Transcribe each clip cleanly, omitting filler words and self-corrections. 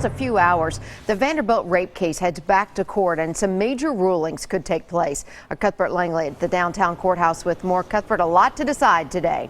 a few hours, the Vanderbilt rape case heads back to court and some major rulings could take place. Our Cuthbert Langley at the downtown courthouse with more. Cuthbert, a lot to decide today.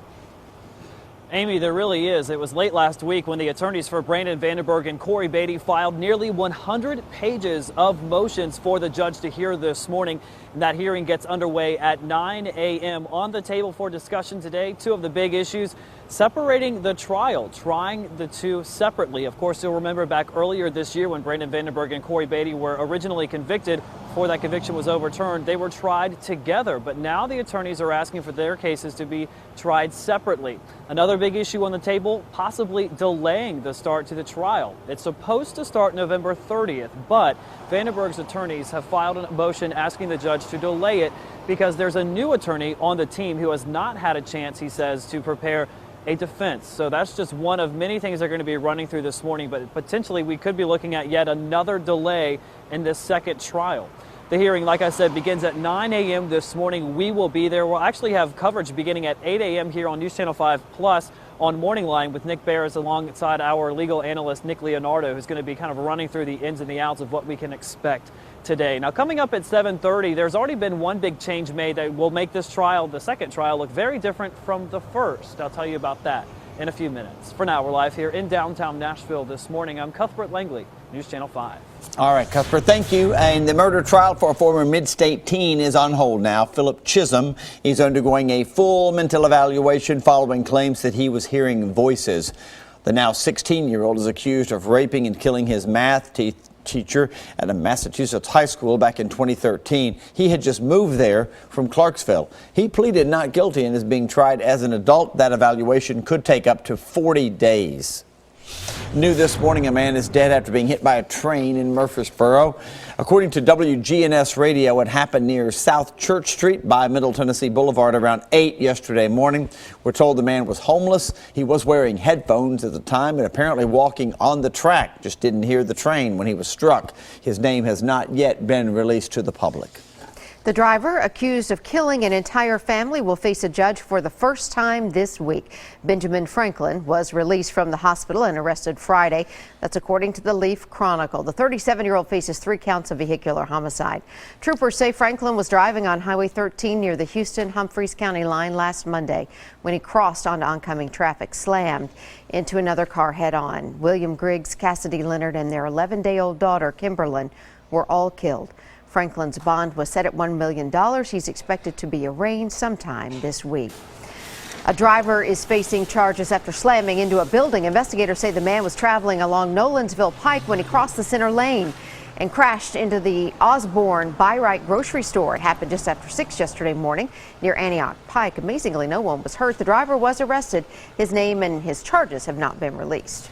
Amy, there really is. It was late last week when the attorneys for Brandon Vandenburg and Corey Batey filed nearly 100 pages of motions for the judge to hear this morning. And that hearing gets underway at 9 a.m. On the table for discussion today, two of the big issues: separating the trial, trying the two separately. Of course, you'll remember back earlier this year when Brandon Vandenburg and Corey Batey were originally convicted. Before that conviction was overturned, they were tried together. But now the attorneys are asking for their cases to be tried separately. Another big issue on the table, possibly delaying the start to the trial. It's supposed to start November 30th, but Vandenburg's attorneys have filed a motion asking the judge to delay it because there's a new attorney on the team who has not had a chance, he says, to prepare a defense. So that's just one of many things they're going to be running through this morning, but potentially we could be looking at yet another delay in this second trial. The hearing, like I said, begins at 9 a.m. this morning. We will be there. We'll actually have coverage beginning at 8 a.m. here on News Channel 5 Plus on Morning Line with Nick Bears alongside our legal analyst, Nick Leonardo, who's going to be kind of running through the ins and the outs of what we can expect today. Now, coming up at 7:30, there's already been one big change made that will make this trial, the second trial, look very different from the first. I'll tell you about that in a few minutes. For now, we're live here in downtown Nashville this morning. I'm Cuthbert Langley, News Channel 5. All right, Cuthbert, thank you. And the murder trial for a former mid-state teen is on hold now. Philip Chism, he's undergoing a full mental evaluation following claims that he was hearing voices. The now 16-year-old is accused of raping and killing his math teacher at a Massachusetts high school back in 2013. He had just moved there from Clarksville. He pleaded not guilty and is being tried as an adult. That evaluation could take up to 40 days. New this morning, a man is dead after being hit by a train in Murfreesboro. According to WGNS Radio, it happened near South Church Street by Middle Tennessee Boulevard around 8 yesterday morning. We're told the man was homeless. He was wearing headphones at the time and apparently walking on the track. Just didn't hear the train when he was struck. His name has not yet been released to the public. The driver accused of killing an entire family will face a judge for the first time this week. Benjamin Franklin was released from the hospital and arrested Friday. That's according to the Leaf Chronicle. The 37-year-old faces 3 counts of vehicular homicide. Troopers say Franklin was driving on Highway 13 near the Houston-Humphreys County line last Monday when he crossed onto oncoming traffic, slammed into another car head-on. William Griggs, Cassidy Leonard, and their 11-day-old daughter, Kimberlyn, were all killed. Franklin's bond was set at $1 million. He's expected to be arraigned sometime this week. A driver is facing charges after slamming into a building. Investigators say the man was traveling along Nolensville Pike when he crossed the center lane and crashed into the Osborne Buy Right grocery store. It happened just after 6 yesterday morning near Antioch Pike. Amazingly, no one was hurt. The driver was arrested. His name and his charges have not been released.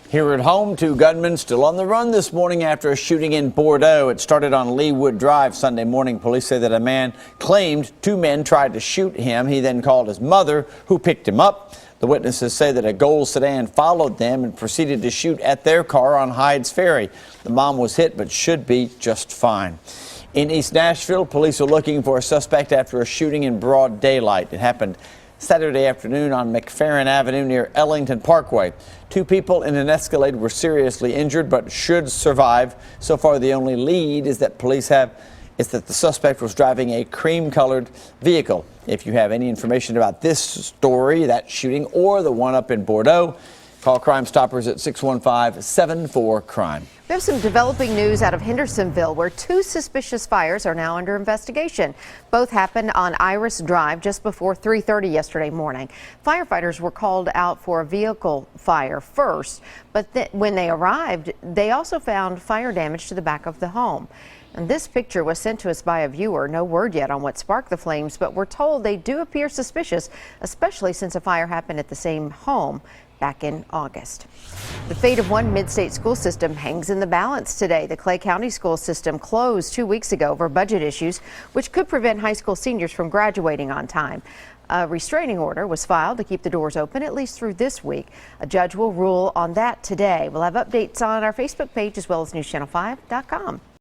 Here at home, 2 gunmen still on the run this morning after a shooting in Bordeaux. It started on Leewood Drive Sunday morning. Police say that a man claimed 2 men tried to shoot him. He then called his mother, who picked him up. The witnesses say that a gold sedan followed them and proceeded to shoot at their car on Hyde's Ferry. The mom was hit but should be just fine. In East Nashville, police are looking for a suspect after a shooting in broad daylight. It happened Saturday afternoon on McFerrin Avenue near Ellington Parkway. 2 people in an Escalade were seriously injured but should survive. So far, the only lead is that police have is that the suspect was driving a cream-colored vehicle. If you have any information about this story, that shooting, or the one up in Bordeaux, call Crime Stoppers at 615-74-CRIME. We have some developing news out of Hendersonville, where 2 suspicious fires are now under investigation. Both happened on Iris Drive just before 3:30 yesterday morning. Firefighters were called out for a vehicle fire first, but when they arrived, they also found fire damage to the back of the home. And this picture was sent to us by a viewer. No word yet on what sparked the flames, but we're told they do appear suspicious, especially since a fire happened at the same home back in August. The fate of one mid-state school system hangs in the balance today. The Clay County school system closed 2 weeks ago over budget issues, which could prevent high school seniors from graduating on time. A restraining order was filed to keep the doors open at least through this week. A judge will rule on that today. We'll have updates on our Facebook page as well as newschannel5.com.